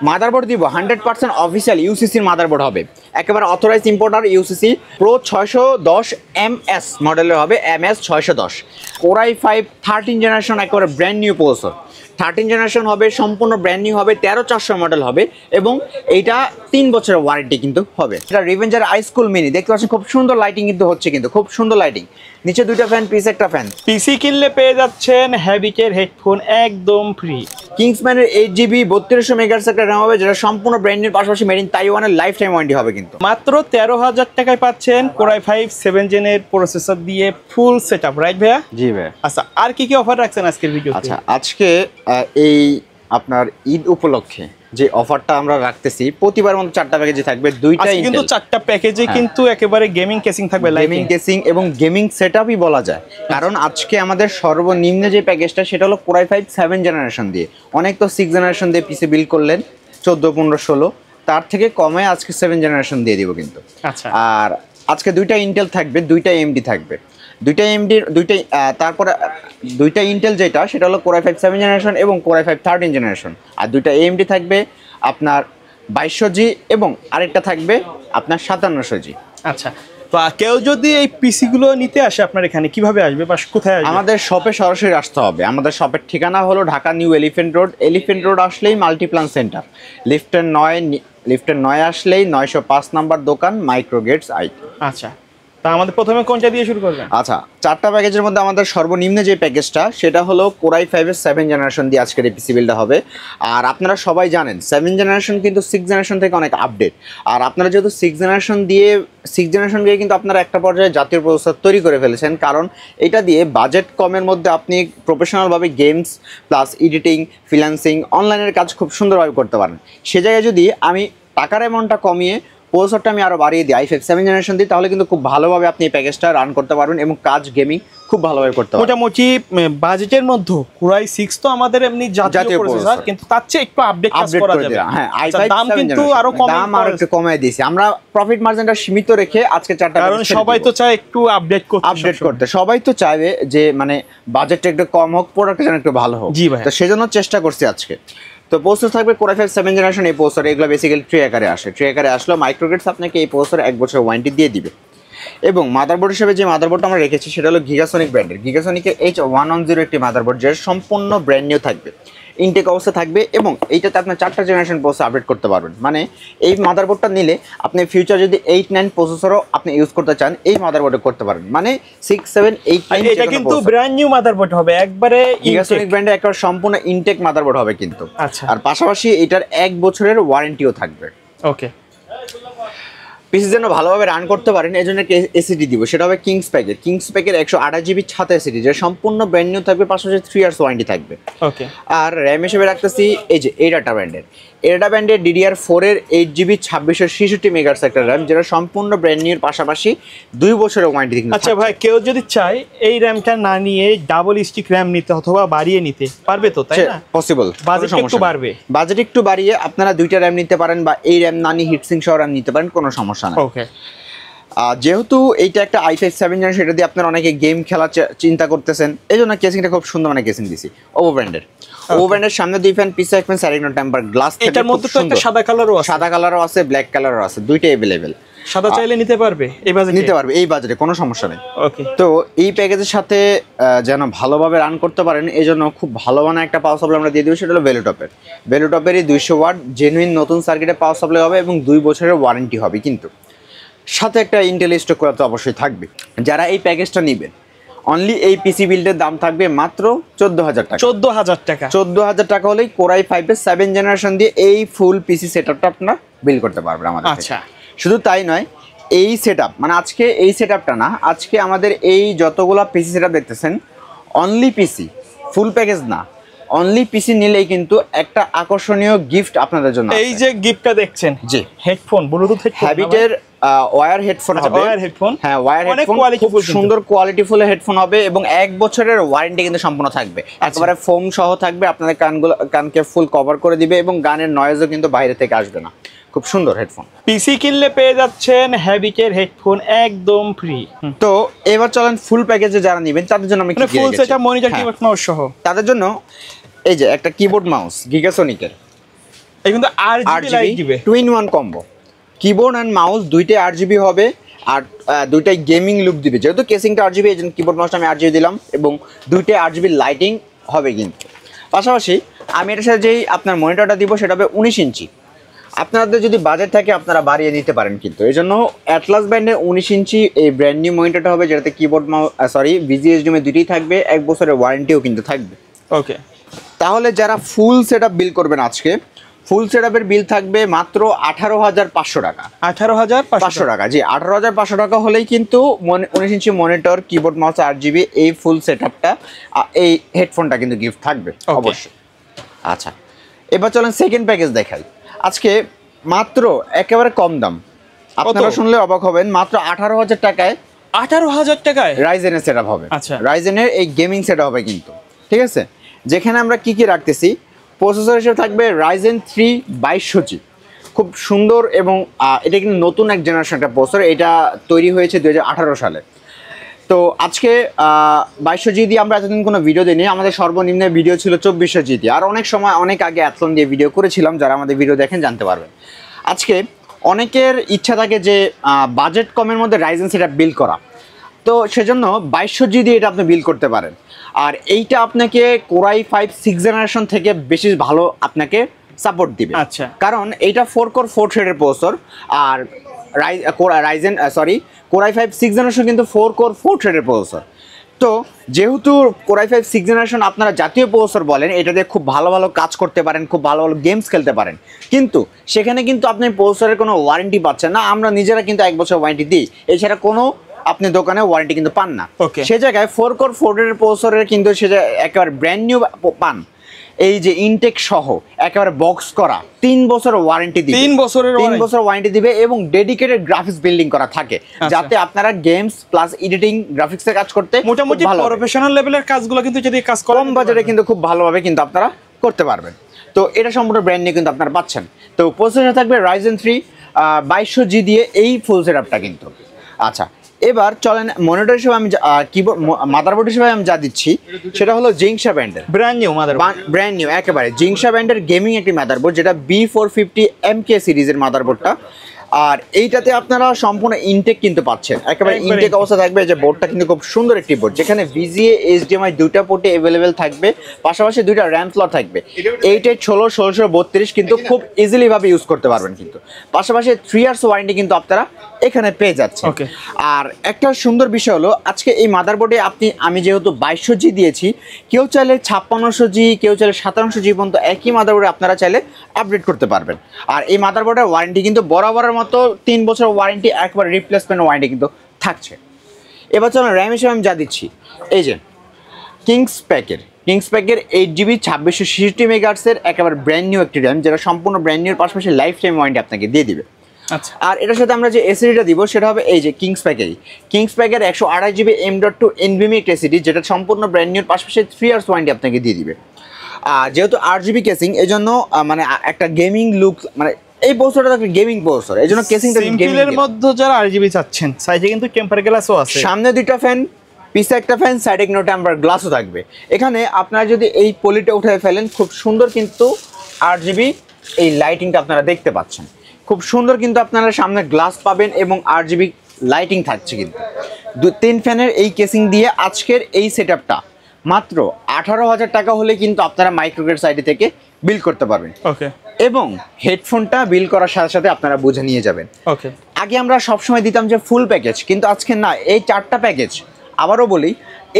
Motherboard দিব 100% official ইউসিসির motherboard হবে, একেবারে authorise importer UCC pro 610 MS মডেলের হবে, MS 610 Core i5 13 জেনারেশন, একেবারে ব্র্যান্ড নিউ প্রসেসর। 13 জেনারেশন হবে, সম্পূর্ণ ব্র্যান্ড নিউ হবে, 13400 মডেল হবে এবং এইটা 3 বছরের ওয়ারেন্টি কিন্তু হবে। এটা রিভেঞ্জার আইস্কুল মিনি, দেখতে পাচ্ছেন খুব সুন্দর লাইটিং কিন্তু হচ্ছে, কিন্তু খুব সুন্দর লাইটিং, নিচে দুইটা ফ্যান, পিছে একটা ফ্যান। পিসি কিনলে পেয়ে যাচ্ছেন হ্যাবিটের হেডফোন একদম ফ্রি। কিংসম্যানের 8GB 3200 মেগাহার্টজ একটা RAM হবে, যেটা সম্পূর্ণ ব্র্যান্ড নিউ, পাশাপাশি মেড ইন তাইওয়ানের লাইফ টাইম ওয়ারেন্টি হবে কিন্তু। মাত্র 13000 টাকায় পাচ্ছেন Core i5 7 জেনের প্রসেসর দিয়ে ফুল সেটআপ, রাইট ভাইয়া? জি ভাই। আচ্ছা, আর কি কি অফার রাখছেন আজকের ভিডিওতে? আচ্ছা, আজকে এই আপনার ঈদ উপলক্ষে যে অফারটা আমরা রাখতেছি, প্রতিবার মতো 4টা প্যাকেজে থাকবে, দুইটা কিন্তু 4টা প্যাকেজে কিন্তু একেবারে গেমিং কেসিং থাকবে, গেমিং কেসিং এবং গেমিং সেটআপই বলা যায়। কারণ আজকে আমাদের সর্বনিম্ন যে প্যাকেজটা সেটা হলো Core i5 7 জেনারেশন দিয়ে। অনেক তো 6 জেনারেশন দিয়ে পিসি বিল্ড করলেন 14, 15, 16, তার থেকে কমে আজকে 7 জেনারেশন দিয়ে দিব কিন্তু। আচ্ছা, আর আজকে দুইটা ইন্টেল থাকবে, দুইটা AMD থাকবে, দুইটা AMD দুইটাই, তারপরে দুইটা ইন্টেল যেটা সেটা হলো Core i5 7 জেনারেশন এবং Core i5 13 জেনারেশন, আর দুইটা AMD থাকবে আপনার 2200G এবং আরেকটা থাকবে আপনার 5700G। আচ্ছা, তো কেউ যদি এই পিসি গুলো নিতে আসে আপনার এখানে কিভাবে আসবে বা কোথায় আসবে? আমাদের শপে সরাসরি আসতে হবে। আমাদের শপের ঠিকানা হলো Dhaka new elephant road. Elephant road আসলেই মাল্টিপ্লান সেন্টার, লিফটের 9 আসলেই 905 নাম্বার দোকান, মাইক্রো গেটস আইটি। আচ্ছা, তা আমাদের প্রথমে কোনটা দিয়ে শুরু করবেন? আচ্ছা, 4টা প্যাকেজের মধ্যে আমাদের সর্বনিম্ন যে প্যাকেজটা সেটা হলো Core i5 এর 7 জেনারেশন দিয়ে আজকের এই পিসি বিলটা হবে। আর আপনারা সবাই জানেন 7 জেনারেশন কিন্তু 6 জেনারেশন থেকে অনেক আপডেট। আর আপনারা যেহেতু 6 জেনারেশন দিয়ে কিন্তু আপনারা একটা পর্যায়ে জাতীয় প্রসেসর তৈরি করে ফেলেছেন, কারণ এটা দিয়ে বাজেট কমের মধ্যে আপনি প্রফেশনালভাবে গেমস প্লাস এডিটিং, ফ্রিল্যান্সিং, অনলাইনের কাজ খুব সুন্দরভাবে করতে পারেন। সে জায়গায় যদি আমি টাকার অ্যামাউন্টটা কমিয়ে প্রসেসরটা আমি আরও বাড়িয়ে দিই i5 7 জেনারেশন দিই, তাহলে কিন্তু খুব ভালোভাবে আপনি এই প্যাকেজটা রান করতে পারবেন এবং কাজ গেমিং খুব ভালোভাবে করতে পারবেন। মোটামুটি বাজেটের মধ্যে Core i6 তো আমাদের এমনি জাতীয় প্রসেসর, কিন্তু তার চেয়ে একটু আপডেট করা যাবে। হ্যাঁ, i5 দাম কিন্তু আরো দাম আরো একটু কমিয়ে দিয়েছি আমরা, প্রফিট মার্জিনটা সীমিত রেখে আজকে 4টা, কারণ সবাই তো চায় একটু আপডেট করতে, সবাই তো চাইবে যে মানে বাজেটটা একটু কম হোক, প্রোডাক্টটা যেন একটু ভালো হোক। জি ভাই, তো সেজন্য চেষ্টা করছি আজকে। তো প্রসেসর থাকবে Core i5 7 জেনারেশন, এই প্রসেসর এগুলো বেসিক্যালি ট্রে আকারে আসে। ট্রে আকারে আসলো মাইক্রোগেটস আপনাকে এই প্রসেসর 1 বছর ওয়ারেন্টি দিয়ে দিবে। এবং মাদারবোর্ড হিসেবে যে মাদারবোর্ডটা আমরা রেখেছি সেটা হলো গিগাসনিক ব্র্যান্ডের, গিগাসনিকের H110 একটি মাদারবোর্ড, যেটা সম্পূর্ণ ব্র্যান্ড নিউ থাকবে, ইনটেক অবস্থা থাকবে এবং এইটাতে আপনার 4টা জেনারেশন প্রসেসর আপডেট করতে পারবেন। মানে এই মাদারবোর্ডটা নিলে আপনি ফিউচার যদি 8-9 প্রসেসরও আপনি ইউজ করতে চান, এই মাদারবোর্ডে করতে পারবেন। মানে 6, 7, 8, 9 এটা কিন্তু ব্র্যান্ড নিউ মাদারবোর্ড হবে, একবারে গিগাসনিক ব্র্যান্ডের একটা সম্পূর্ণ ইনটেক মাদারবোর্ড হবে কিন্তু। আচ্ছা, আর পাশাপাশি এটার 1 বছরের ওয়ারেন্টিও থাকবে। ওকে, পিসি যেন ভালোভাবে রান করতে পারেন এই জন্য এসিডি দিব, সেটা হবে কিংস প্যাকের 128GB ছাতা এসিডি, যেটা সম্পূর্ণ ব্র্যান্ড নিউ থাকবে, পাশাপাশি 3 ইয়ার্স ওয়ারেন্টি থাকবে। ওকে, আর র্যাম হিসেবে রাখতেছি এই যে এডাটা ব্র্যান্ডের DDR4 এর 8GB 2666 মেগাহার্টজ একটা র্যাম, যেটা সম্পূর্ণ ব্র্যান্ড নিউর পাশাপাশি 2 বছরের ওয়ারেন্টি থাকবে। আচ্ছা ভাই, কেউ যদি চায় এই র্যামটা না নিয়ে ডাবল স্টিক র্যাম নিতে অথবা বাড়িয়ে নিতে পারবে তো, তাই না? পসিবল, বাজেট একটু বাড়বে, বাজেট একটু বাড়িয়ে আপনারা 2টা র্যাম নিতে পারেন বা এই র্যাম না নিয়ে হিটসিং সহ র্যাম নিতে পারেন, কোনো সমস্যা নেই। ওকে, যেহেতু এইটা একটা i5 7 জেনারেশন, সেটা দিয়ে আপনারা অনেকে গেম খেলা চিন্তা করতেছেন, এই জন্য কেসিংটা খুব সুন্দর মানে কেসিং দিছি ওভো ব্র্যান্ডের সামনে 2 ফ্যান, পিছে 1 ফ্যান, সাইড টেম্পার গ্লাস। এটার মধ্যে তো একটা সাদা কালারও আছে, ব্ল্যাক কালারও আছে, দুইটাই अवेलेबल। সাদা চাইলে নিতে পারবে, এই বাজেটে কোনো সমস্যা নেই। ওকে, তো এই প্যাকেজের সাথে যেন ভালোভাবে রান করতে পারেন এই জন্য খুব ভালো মানের একটা পাওয়ার সাপ্লাই আমরা দিয়ে দেবো, সেটা হলো ভ্যালুটপেরই 200 ওয়াট জেনুইন নতুন সার্কিটে পাওয়ার সাপ্লাই হবে এবং 2 বছরের ওয়ারেন্টি হবে, কিন্তু সাথে একটা ইন্টেল স্টক করা তো অবশ্যই থাকবে। যারা এই প্যাকেজটা নেবেন, অনলি এই পিসি বিল্ডের দাম থাকবে মাত্র 14000 টাকা। 14000 টাকা হলেই Core i5 এর 7 জেনারেশন দিয়ে এই ফুল পিসি সেটআপটা আপনারা বিল্ড করতে পারবেন আমাদের। আচ্ছা, শুধু তাই নয়, এই সেটআপ মানে আজকে এই সেটআপটা না, আজকে আমাদের এই যতগুলা পিসি সেটআপ দেখতেছেন অনলি পিসি, ফুল প্যাকেজ না, অনলি পিসি নিলেই কিন্তু একটা আকর্ষণীয় গিফট আপনাদের জন্য। এই যে গিফটটা দেখছেন, জি হেডফোন, ব্লুটুথ হেডফোন, হ্যাবিটের ওয়্যার হেডফোন হবে। হ্যাঁ, ওয়্যার হেডফোন, খুব সুন্দর কোয়ালিটিফুল হেডফোন হবে এবং 1 বছরের ওয়ারেন্টি কিন্তু সম্পূর্ণ থাকবে, একেবারে ফোম সহ থাকবে, আপনাদের কানকে ফুল কভার করে দিবে এবং গানের নয়েজও কিন্তু বাইরে থেকে আসবে না। খুব সুন্দর হেডফোন। পিসি কিনলে পেয়ে যাচ্ছেন হ্যাবিটের হেডফোন একদম ফ্রি। তো এবার চলেন ফুল প্যাকেজে যারা নেবেন তাদের জন্য আমি কি full setup monitor keyboard mouse সহ, তাদের জন্য এই যে একটা কিবোর্ড মাউস গিগাসনিকের এই কিন্তু RGB লাইট দিবে, 2-in-1 combo. Keyboard and mouse দুইটাই RGB হবে, আর দুইটাই গেমিং লুক দিবে। যেহেতু কেসিংটা RGB, এই জন্য কিবোর্ড মাউসটা আমি RGB দিলাম, এবং দুইটাই RGB লাইটিং হবে কিন্তু। পাশাপাশি আমি এটার সাথে যেই আপনার মনিটরটা দিব সেটা হবে 19 ইঞ্চি। আপনাদের যদি বাজেট থাকে আপনারা বাড়িয়ে নিতে পারেন, কিন্তু এই জন্য অ্যাটলাস ব্র্যান্ডের 19 ইঞ্চি এই ব্র্যান্ড নিউ মনিটরটা হবে, যেটাতে কিবোর্ড VGA দুইটাই থাকবে, 1 বছরের ওয়ারেন্টিও কিন্তু থাকবে। ওকে, তাহলে যারা ফুল সেটআপ বিল করবেন আজকে, ফুল সেটআপের বিল থাকবে মাত্র 18,500 টাকা। 18,500 টাকা, জি 18,500 টাকা হলেই কিন্তু 19 inch monitor, keyboard mouse, RGB এই ফুল সেটআপটা, এই হেডফোনটা কিন্তু গিফট থাকবে অবশ্যই। আচ্ছা, এবার চলেন সেকেন্ড প্যাকেজ দেখাই। আজকে মাত্র একেবারে কম দাম, আপনারা শুনলে অবাক হবেন, মাত্র 18,000 টাকায় 18,000 টাকায় রাইজেনের সেটআপ হবে। আচ্ছা, রাইজেনের এই গেমিং সেটআপ হবে কিন্তু, ঠিক আছে। যেখানে আমরা কি কি রাখতেছি, প্রসেসর হিসেবে থাকবে Ryzen 3 2200G, খুব সুন্দর, এবং এটা কিন্তু নতুন এক জেনারেশন একটা প্রসেসর, এটা তৈরি হয়েছে 2018 সালে। তো আজকে 2200G দিয়ে আমরা এতদিন কোনো ভিডিও দিইনি, আমাদের সর্বনিম্ন ভিডিও ছিল 2400G দিয়ে, আর অনেক সময় অনেক আগে অ্যাথলন দিয়ে ভিডিও করেছিলাম, যারা আমাদের ভিডিও দেখেন জানতে পারবেন। আজকে অনেকের ইচ্ছা থাকে যে বাজেট কমের মধ্যে Ryzen সেটআপ বিল্ড করা, তো সেজন্য 2200G দিয়ে এটা আপনি বিল্ড করতে পারেন। আর এইটা আপনাকে কোরাই 5 6 জেনারেশন থেকে বেশি ভালো আপনাকে সাপোর্ট দিবে। আচ্ছা, কারণ এইটা 4 কোর 4 থ্রেডের প্রসেসর, আর কোরাই 5 6 জেনারেশন কিন্তু 4 কোর 4 থ্রেডের প্রসেসর। তো যেহেতু কোরাই 5 6 জেনারেশন আপনারা জাতীয় প্রসেসর বলেন, এটা দিয়ে খুব ভালো ভালো কাজ করতে পারেন, খুব ভালো ভালো গেমস খেলতে পারেন, কিন্তু সেখানে কিন্তু আপনি প্রসেসরের কোনো ওয়ারেন্টি পাচ্ছেন না। আমরা নিজেরা কিন্তু 1 বছর ওয়ারেন্টি দিই, এছাড়া কোনো আপনি দোকানে ওয়ারেন্টি কিন্তু পান না। সে জায়গায় 4 কোর 4 এর প্রসেসরের কিন্তু সে একেবারে ব্র্যান্ড নিউ পান, এই যে ইনটেক সহ একেবারে বক্স করা 3 বছর ওয়ারেন্টি দিবে, 3 বছর ওয়ারেন্টি দিবে, এবং ডেডিকেটেড গ্রাফিক্স বিল্ডিং করা থাকে, যাতে আপনারা গেমস প্লাস এডিটিং গ্রাফিক্সের কাজ করতে মোটামুটি প্রফেশনাল লেভেলের কাজগুলো কিন্তু যদি কাজ করেন কম বাজেটে কিন্তু খুব ভালোভাবে কিন্তু আপনারা করতে পারবেন। তো এটা সম্পূর্ণ ব্র্যান্ড নিয়ে কিন্তু আপনারা পাচ্ছেন। তো প্রসেসর থাকবে Ryzen 3 2200G দিয়ে এই ফুল সেটআপটা কিন্তু। আচ্ছা, এবার চলেন মনিটর হিসেবে আমি কিবোর্ড মাদারবোর্ড হিসেবে আমি যা দিচ্ছি সেটা হলো জিংশা ব্র্যান্ডের ব্র্যান্ড নিউ একেবারে জিংশা ব্র্যান্ডের গেমিং একটি মাদারবোর্ড, যেটা B450 MK সিরিজের মাদারবোর্ডটা। আর এইটাতে আপনারা সম্পূর্ণ ইনটেক কিন্তু পাচ্ছেন, একেবারে ইনটেক অবস্থা থাকবে। যে বোর্ডটা কিন্তু খুব সুন্দর একটি বোর্ড, যেখানে VGA HDMI দুইটা পোর্টে অ্যাভেলেবেল থাকবে, পাশাপাশি দুইটা র্যাম স্লট থাকবে। এইটাই 1632 কিন্তু খুব ইজিলি ভাবে ইউজ করতে পারবেন কিন্তু। পাশাপাশি 3 ইয়ার্স ওয়ারেন্টি কিন্তু আপনারা এখানে পেয়ে যাচ্ছেন। আর একটা সুন্দর বিষয় হলো, আজকে এই মাদারবোর্ডে আমি যেহেতু 2200G দিয়েছি, কেউ চাইলে 5600G, কেউ চাইলে 5700G পর্যন্ত একই মাদারবোর্ডে আপনারা চাইলে আপডেট করতে পারবেন। আর এই মাদারবোর্ডের ওয়ারেন্টি কিন্তু বরাবরের মতো 3 বছর ওয়ারেন্টি, একবার রিপ্লেসমেন্ট ওয়ারেন্টি কিন্তু থাকছে। এবার চলুন র্যাম হিসেবে আমি যা দিচ্ছি, এই যে কিংস প্যাকের 8GB 2666 মেগাহার্টজের একেবারে ব্র্যান্ড নিউ একটি র্যাম, যেটা সম্পূর্ণ ব্র্যান্ড নিউর পাশাপাশি লাইফ টাইম ওয়ারেন্টি আপনাকে দিয়ে দিবে। আচ্ছা, আর এটার সাথে আমরা যে এসিডিটা দিব সেটা হবে এই যে কিংস প্যাকের 128GB M.2 NVMe একটা এসিডি, যেটা সম্পূর্ণ ব্র্যান্ড নিউর পাশাপাশি 3 ইয়ার্স ওয়ারেন্টি আপনাকে দিয়ে দিবে। যেহেতু 8GB কেসিং, এই জন্য মানে একটা গেমিং লুক, মানে এই প্রসেসরটা একটা গেমিং প্রসেসর, এই জন্য কেসিংটা সিম্পলের মধ্যে যারা 8GB চাচ্ছেন, সাইডে কিন্তু টেম্পার গ্লাসও আছে, সামনে দুইটা ফ্যান, পিছে একটা ফ্যান, সাইডে কিন্তু টেম্পার গ্লাসও থাকবে। এখানে আপনারা যদি এই পলিটা উঠে ফেলেন, খুব সুন্দর কিন্তু 8GB এই লাইটিংটা আপনারা দেখতে পাচ্ছেন, খুব সুন্দর কিন্তু আপনারা সামনে গ্লাস পাবেন, এবং 8GB লাইটিং থাকছে কিন্তু। 3 ফ্যানের এই কেসিং দিয়ে আজকের এই সেটআপটা মাত্র 18,000 টাকা হলে কিন্তু আপনারা মাইক্রোগ্রেড সাইডে থেকে বিল করতে পারবেন। এবং হেডফোনটা বিল করার সাথে সাথে আপনারা বুঝে নিয়ে যাবেন। আগে আমরা সবসময় দিতাম যে ফুল প্যাকেজ, কিন্তু আজকে না, এই 4টা প্যাকেজ, আবারও বলি,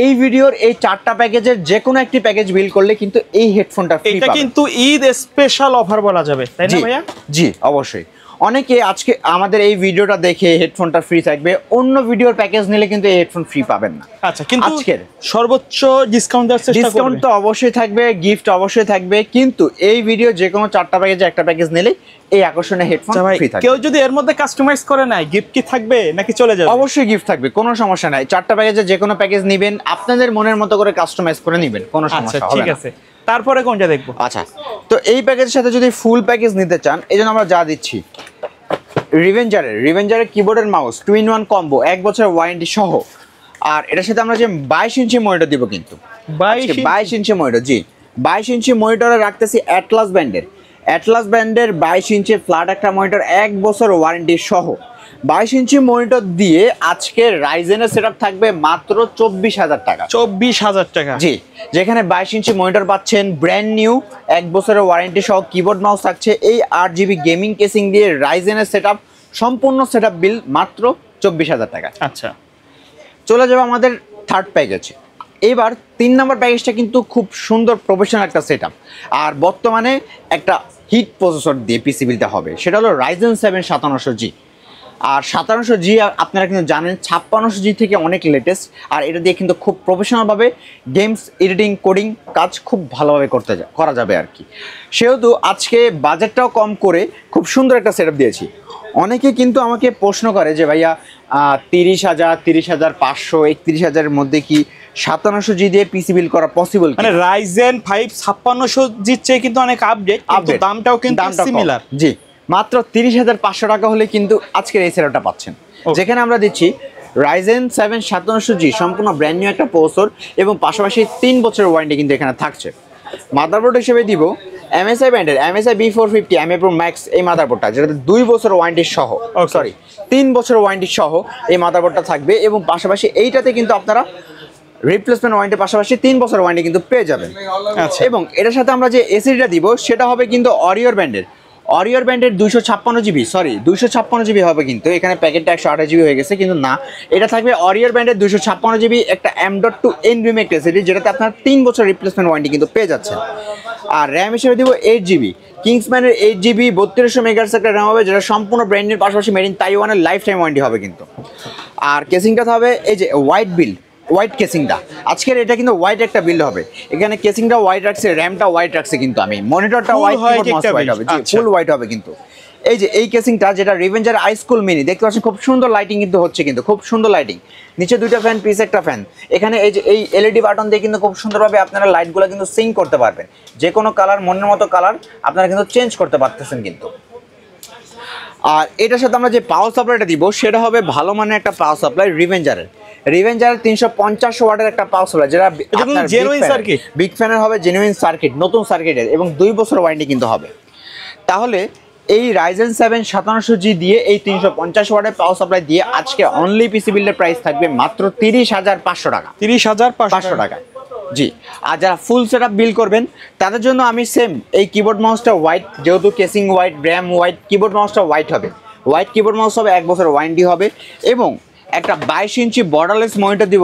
এই ভিডিওর এই 4টা প্যাকেজের যে কোনো একটি প্যাকেজ বিল করলে কিন্তু এই হেডফোনটা ফ্রি পাবেন। এটা কিন্তু ঈদ স্পেশাল অফার বলা যাবে, তাই না ভাইয়া? জি অবশ্যই। অনেকে আজকে আমাদের এই ভিডিওটা দেখে হেডফোনটা ফ্রি থাকবে, অন্য ভিডিওর প্যাকেজ নিলে কিন্তু এই হেডফোন ফ্রি পাবেন না। আচ্ছা, কিন্তু আজকের সর্বোচ্চ ডিসকাউন্ট দেওয়ার চেষ্টা করব। ডিসকাউন্ট তো অবশ্যই থাকবে, গিফট অবশ্যই থাকবে, কিন্তু এই ভিডিও যে কোনো 4টা প্যাকেজে একটা প্যাকেজ নিলে এই আকর্ষণীয় হেডফোন ফ্রি থাকবে। কেউ যদি এর মধ্যে কাস্টমাইজ করে নেয়, গিফট কি থাকবে নাকি চলে যাবে? অবশ্যই গিফট থাকবে, কোনো সমস্যা নাই। 4টা প্যাকেজে যে কোনো প্যাকেজ নেবেন, আপনাদের মনের মতো করে কাস্টমাইজ করে নেবেন, কোনো সমস্যা হবে না। ঠিক আছে, তারপরে কোনটা দেখবো? আচ্ছা, তো এই প্যাকেজের সাথে যদি ফুল প্যাকেজ নিতে চান, এই জন্য আমরা যা দিচ্ছি, রিভেঞ্জারের কিবোর্ডের মাউস 2-in-1 কম্বো, 1 বছরের ওয়ারেন্টি সহ। আর এটার সাথে আমরা যে 22 ইঞ্চি মনিটর দিব কিন্তু, 22 ইঞ্চি মনিটর, জি 22 ইঞ্চি মনিটরে রাখতেছি অ্যাটলাস ব্র্যান্ডের অ্যাটলাস ব্র্যান্ডের 22 ইঞ্চি ফ্ল্যাট একটা মনিটর 1 বছর ওয়ারেন্টি সহ 22 ইঞ্চি মনিটর দিয়ে আজকে রাইজেনের সেটআপ থাকবে মাত্র 24,000 টাকা। 24,000 টাকা, জি, যেখানে 22 ইঞ্চি মনিটর পাচ্ছেন ব্র্যান্ড নিউ 1 বছরের ওয়ারেন্টি সহ কিবোর্ড মাউস থাকছে, এই 8GB গেমিং কেসিং দিয়ে রাইজেনের সেটআপ সম্পূর্ণ সেটআপ বিল মাত্র 24,000 টাকা। আচ্ছা, চলে যাবে আমাদের থার্ড প্যাকেজে। এবার 3 নম্বর প্যাকেজটা কিন্তু খুব সুন্দর প্রফেশনাল একটা সেটআপ, আর বর্তমানে একটা হিট প্রসেসর দিয়ে পিসি বিলটা হবে, সেটা হলো রাইজেন 7 5700G। আর 5700G আপনারা কিন্তু জানেন 5600G থেকে অনেক লেটেস্ট, আর এটা দিয়ে কিন্তু খুব প্রফেশনালভাবে গেমস এডিটিং কোডিং কাজ খুব ভালোভাবে করা যাবে আর কি। সেহেতু আজকে বাজেটটাও কম করে খুব সুন্দর একটা সেটআপ দিয়েছি। অনেকে কিন্তু আমাকে প্রশ্ন করে যে ভাইয়া 30,000, 30,500, 31,000-এর মধ্যে কি 5700G দিয়ে পিসি বিল করা পসিবল? মানে রাইজেন 5 5600G চেয়ে কিন্তু অনেক আপডেট, কিন্তু দামটাও কিন্তু সিমিলার। জি, মাত্র 30,500 টাকা হলে কিন্তু আজকের এই সেটআপটা পাচ্ছেন, যেখানে আমরা দিচ্ছি রাইজেন 7 5700G সম্পূর্ণ ব্র্যান্ড নিউ একটা প্রসেসর এবং পাশাপাশি 3 বছরের ওয়ারেন্টি কিন্তু এখানে থাকছে। মাদারবোর্ড হিসেবে দিব MSI ব্র্যান্ডের MSI B450 MA Pro Max, এই মাদারবোর্ডটা যেটাতে 2 বছর ওয়ারেন্টি সহ, সরি 3 বছর ওয়ারেন্টি সহ এই মাদারবোর্ডটা থাকবে, এবং পাশাপাশি এইটাতে কিন্তু আপনারা রিপ্লেসমেন্ট ওয়ারেন্টির পাশাপাশি 3 বছর ওয়ারেন্টি কিন্তু পেয়ে যাবেন। আচ্ছা, এবং এটার সাথে আমরা যে এসিডিটা দিব সেটা হবে কিন্তু অরিওর ব্র্যান্ডের 256GB, সরি 256GB হবে, কিন্তু এখানে প্যাকেটটা 128GB হয়ে গেছে, কিন্তু না, এটা থাকবে অরিওর ব্র্যান্ডের 256GB একটা M.2 এনভিএমই এসিডি, যেটাতে আপনার 3 বছর রিপ্লেসমেন্ট ওয়ারেন্টি কিন্তু পেয়ে যাচ্ছেন। আর র্যাম হিসেবে দিব 8GB কিংসম্যানের 8GB 3200 মেগাহার্টজ একটা র্যাম হবে, যেটা সম্পূর্ণ ব্র্যান্ডের পাশাপাশি মেড ইন তাইওয়ানের লাইফ টাইম ওয়ারেন্টি হবে কিন্তু। আর কেসিংটা হবে এই যে হোয়াইট কেসিংটা, আজকের এটা কিন্তু হোয়াইট একটা বিল্ড হবে, এখানে কেসিংটা হোয়াইট রাখছে, র্যামটা হোয়াইট রাখছে, কিন্তু আমি মনিটরটা হোয়াইট হবে, ফুল হোয়াইট হবে কিন্তু। এই যে এই কেসিংটা যেটা রিভেঞ্জার আইস্কুল মিনি দেখতে পাচ্ছেন, খুব সুন্দর লাইটিং কিন্তু হচ্ছে, কিন্তু খুব সুন্দর লাইটিং, নিচে 2টা ফ্যান, পিছে একটা ফ্যান, এখানে এই যে এই এলইডি বাটন দিয়ে কিন্তু খুব সুন্দরভাবে আপনারা লাইটগুলো কিন্তু সিঙ্ক করতে পারবেন, যে কোনো কালার মনের মতো কালার আপনারা কিন্তু চেঞ্জ করতে পারতেছেন কিন্তু। আর এটার সাথে আমরা যে পাওয়ার সাপ্লাইটা দিব সেটা হবে ভালো মানের একটা পাওয়ার সাপ্লাই রিভেঞ্জারের 350 ওয়াটের একটা পাওয়ার সাপ্লাই, যেটা জেনুইন সার্কিট, বিগ ফ্যানের হবে, জেনুইন সার্কিট, নতুন সার্কিটের, এবং 2 বছর ওয়ারেন্টি কিন্তু হবে। তাহলে এই রাইজেন 7 5700G দিয়ে এই 350 ওয়াটের পাওয়ার সাপ্লাই দিয়ে আজকে অনলি পিসি বিল্ডের প্রাইস থাকবে মাত্র 30,500 টাকা। 30,500 টাকা, জি। আর যারা ফুল সেটআপ বিল করবেন তাদের জন্য আমি সেম এই কিবোর্ড মাউসটা হোয়াইট, যেহেতু casing white, RAM white, keyboard মাউসটা হোয়াইট হবে, হোয়াইট কিবোর্ড মাউস হবে, 1 বছর ওয়ারেন্টি হবে, এবং একটা 22 ইঞ্চি বর্ডারলেস মনিটর দিব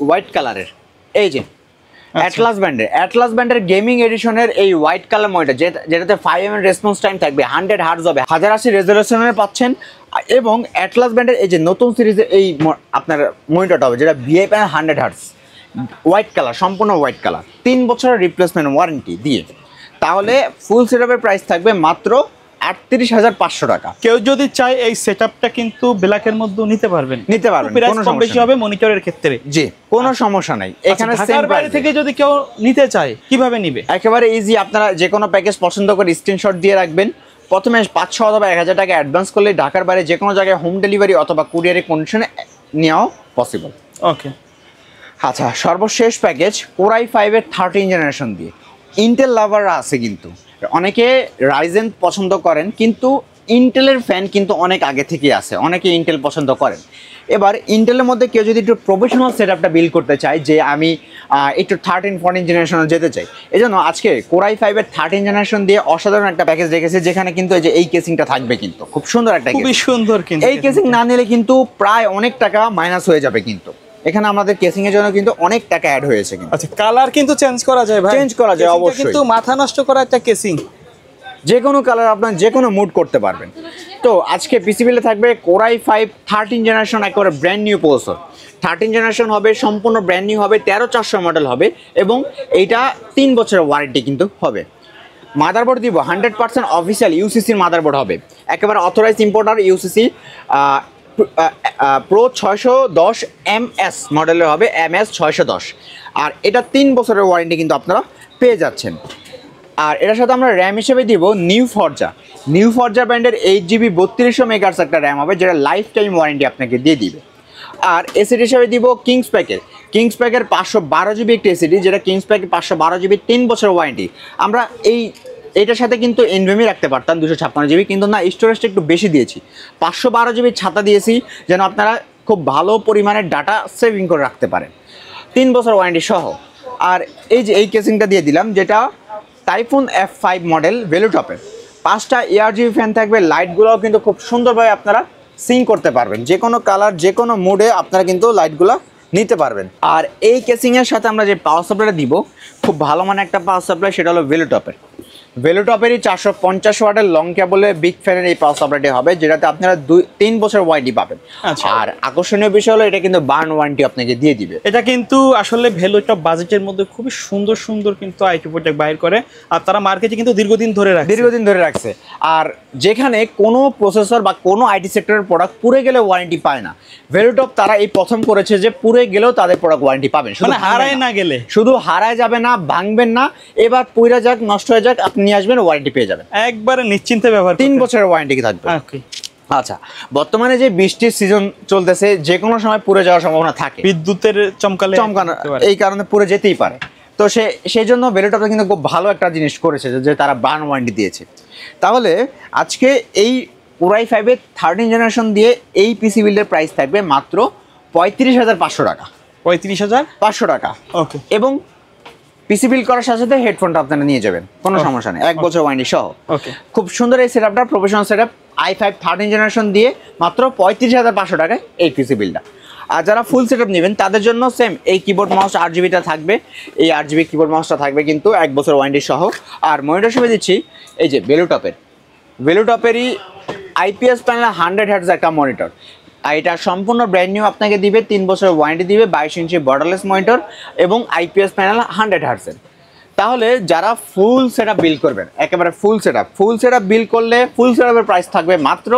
হোয়াইট কালারের, এই যে অ্যাটলাস ব্র্যান্ডের গেমিং এডিশনের এই হোয়াইট কালার মনিটর, যেটাতে 5mm রেসপন্স টাইম থাকবে, 100 হার্টজ হবে, 1080 রেজলিউশনের পাচ্ছেন, এবং অ্যাটলাস ব্র্যান্ডের এই যে নতুন সিরিজের এই আপনার মনিটরটা হবে, যেটা VI panel 100 hertz, white colour, সম্পূর্ণ হোয়াইট কালার, 3 বছরের রিপ্লেসমেন্ট ওয়ারেন্টি দিয়ে। তাহলে ফুল সেটআপের প্রাইস থাকবে মাত্র 38,500 টাকা। কেউ যদি চায় এই সেটআপটা কিন্তু ব্ল্যাকের মধ্যে নিতে পারবেন, কোনো সমস্যা বেশি হবে মনিটরের ক্ষেত্রে, জি, কোনো সমস্যা নাই। এখানে ঢাকার বাইরে থেকে যদি কেউ নিতে চায় কিভাবে নিবে? একেবারে ইজি, আপনারা যে কোনো প্যাকেজ পছন্দ করে স্ক্রিনশট দিয়ে রাখবেন, প্রথমে 500 অথবা 1000 টাকা অ্যাডভান্স করলে ঢাকার বাইরে যে কোনো জায়গায় হোম ডেলিভারি অথবা কুরিয়ারের কন্ডিশনে নেওয়াও পসিবল। ওকে, আচ্ছা, সর্বশেষ প্যাকেজ Core i5-এর 13 জেনারেশন দিয়ে। ইন্টেল লাভাররা আছে কিন্তু, অনেকে রাইজেন পছন্দ করেন, কিন্তু ইন্টেলের ফ্যান কিন্তু অনেক আগে থেকেই আছে, অনেকে ইন্টেল পছন্দ করেন। এবার ইন্টেলের মধ্যে কেউ যদি একটু প্রফেশনাল সেটআপটা বিল্ড করতে চায়, যে আমি একটু 13-14 জেনারেশনে যেতে চাই, এই জন্য আজকে Core i5-এর 13 জেনারেশন দিয়ে অসাধারণ একটা প্যাকেজ রেখেছে, যেখানে কিন্তু এই যে এই কেসিংটা থাকবে, কিন্তু খুব সুন্দর একটা, খুবই সুন্দর, কিন্তু এই কেসিং না নিলে কিন্তু প্রায় অনেক টাকা মাইনাস হয়ে যাবে, কিন্তু এখানে আমাদের কেসিং এর জন্য কিন্তু অনেক টাকা অ্যাড হয়েছে। কিন্তু আচ্ছা, কালার কিন্তু চেঞ্জ করা যায় ভাই, চেঞ্জ করা যায় অবশ্যই, কিন্তু মাথা নষ্ট করা একটা কেসিং, যে কোনো কালার আপনার যে কোনো মুড করতে পারবেন। তো আজকে পিসি বিলে থাকবে Core i5 13 জেনারেশন, একেবারে ব্র্যান্ড নিউ প্রসেসর, 13 জেনারেশন হবে, সম্পূর্ণ ব্র্যান্ড নিউ হবে, 13400 মডেল হবে, এবং এইটা 3 বছরের ওয়ারেন্টি কিন্তু হবে। মাদারবোর্ড দিব 100% অফিসিয়াল ইউসিসির মাদারবোর্ড হবে, একেবারে authorise importer UCC Pro 610 MS মডেলের হবে, MS 610, আর এটা 3 বছরের ওয়ারেন্টি কিন্তু আপনারা পেয়ে যাচ্ছেন। আর এটার সাথে আমরা র্যাম হিসেবে দিব নিউ ফরজা ব্র্যান্ডের 8GB 3200 মেগাহার্টজ একটা র্যাম হবে, যেটা লাইফ টাইম ওয়ারেন্টি আপনাকে দিয়ে দিবে। আর এসিডি হিসেবে দিব কিংস প্যাকের 512GB একটা এসিডি, যেটা কিংস প্যাকের 512GB 3 বছর ওয়ারেন্টি। আমরা এই এটার সাথে কিন্তু এনভিএমই রাখতে পারতাম 256 জিবি, কিন্তু না, স্টোরেজটা একটু বেশি দিয়েছি, 512 জিবির ছাতা দিয়েছি যেন আপনারা খুব ভালো পরিমাণের ডাটা সেভিং করে রাখতে পারেন, 3 বছর ওয়ারেন্টি সহ। আর এই যে এই কেসিংটা দিয়ে দিলাম, যেটা টাইফুন F5 মডেল ভেলুটপের, 5টা ARGB ফ্যান থাকবে, লাইটগুলোও কিন্তু খুব সুন্দরভাবে আপনারা সিং করতে পারবেন, যে কোনো কালার যে কোনো মুডে আপনারা কিন্তু লাইটগুলো নিতে পারবেন। আর এই কেসিংয়ের সাথে আমরা যে পাওয়ার সাপ্লাইটা দিব, খুব ভালো মানে একটা পাওয়ার সাপ্লাই, সেটা হলো ভেলুটপেরই 450 ওয়াটের লং কেবলের বিগ ফ্যানের এই পাওয়ার সাপ্লাইটি হবে, যেটাতে আপনারা 3 বছর ওয়ারেন্টি পাবেন। আর আকর্ষণীয় বিষয় হলো এটা কিন্তু বার্ন ওয়ারেন্টি আপনাকে দিয়ে দিবে। এটা কিন্তু আসলে ভেলুটপ বাজেটের মধ্যে খুবই সুন্দর সুন্দর কিন্তু আইটি প্রোডাক্ট বাইর করে, আর তারা মার্কেটে কিন্তু দীর্ঘদিন ধরে রাখছে। আর যেখানে কোনো প্রসেসর বা কোনো আইটি সেক্টরের প্রোডাক্ট পুড়ে গেলে ওয়ারেন্টি পায় না, ভেলুটপ তারা এই প্রথম করেছে যে পুড়ে গেলেও তাদের প্রোডাক্ট ওয়ারেন্টি পাবেন, শুধু হারায় না গেলে, শুধু হারায় যাবে না, ভাঙবেন না, এবার পুড়ে যাক নষ্ট হয়ে যাক আপনি নিয়ে আসবেন, ওয়ারেন্টি পেয়ে যাবেন, একবারে নিশ্চিন্তে ব্যবহার, 3 বছরের ওয়ারেন্টি থাকবে। আচ্ছা, বর্তমানে যে বৃষ্টির সিজন চলতেছে, যে কোনো সময় পুড়ে যাওয়ার সম্ভাবনা থাকে, বিদ্যুতের চমকানো এই কারণে পুড়ে যেতেই পারে। তো সেই জন্য ভেলুটপটা কিন্তু খুব ভালো একটা জিনিস করেছে যে তারা বার্ন ওয়ারেন্টি দিয়েছে। তাহলে আজকে এই কোরাই 5-এর 13 জেনারেশন দিয়ে এই পিসি বিল্ডের প্রাইস থাকবে মাত্র 35,500 টাকা। 35,500 টাকা, ওকে। এবং পিসি বিল্ড করার সাথে সাথে হেডফোনটা আপনারা নিয়ে যাবেন, কোনো সমস্যা নেই, 1 বছর ওয়ারেন্টি সহ। ওকে, খুব সুন্দর এই সেটআপটা, প্রফেশনাল সেটআপ, i5 13 জেনারেশন দিয়ে মাত্র 35,500 টাকায় এই পিসি বিল্ডটা। আর যারা ফুল সেটআপ নেবেন তাদের জন্য সেম এই কিবোর্ড মাউস 8 জিবিটা থাকবে, এই 8 জিবি কিবোর্ড মাউসটা থাকবে কিন্তু 1 বছর ওয়ারেন্টি সহ। আর মনিটর হিসেবে দিচ্ছি এই যে ভেলুটপেরই IPS প্যানেল 100 হার্টজ একটা মনিটর, আর এটা সম্পূর্ণ ব্র্যান্ড নিউ আপনাকে দিবে, 3 বছরের ওয়ারেন্টি দিবে, 22 ইঞ্চি বর্ডারলেস মনিটর এবং IPS প্যানেল 100 হার্টজের। তাহলে যারা ফুল সেটআপ বিল্ড করবেন, একেবারে ফুল সেটআপ বিল্ড করলে ফুল সেটআপের প্রাইস থাকবে মাত্র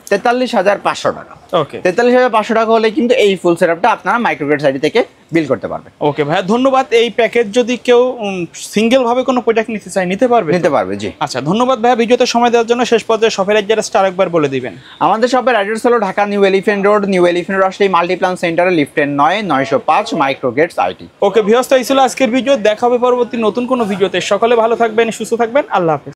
43,500 টাকা। ওকে, 43,500 টাকা হলে কিন্তু এই ফুল সেটআপটা আপনারা মাইক্রোগ্রেড সাইড থেকে বিল্ড করতে পারবেন। ওকে ভাইয়া, ধন্যবাদ। এই প্যাকেজ যদি কেউ সিঙ্গেল ভাবে কোনো প্রোডাক্ট নিতে চায় নিতে পারবে জি। আচ্ছা, ধন্যবাদ ভাইয়া ভিডিওতে সময় দেওয়ার জন্য। শেষ পর্যায়ে শপের অ্যাড্রেসটা আরেকবার বলে দিবেন। আমাদের শপের অ্যাড্রেস হলো ঢাকা নিউ এলিফ্যান্ট রোড আসলে মাল্টিপ্লান সেন্টারে লিফটের 9/905 মাইক্রোগেটস আইটি। ওকে ভিউয়ার্স, তো এই ছিল আজকের ভিডিও, দেখা হবে পরবর্তী নতুন কোনো ভিডিওতে। সকলে ভালো থাকবেন, সুস্থ থাকবেন, আল্লাহ হাফেজ।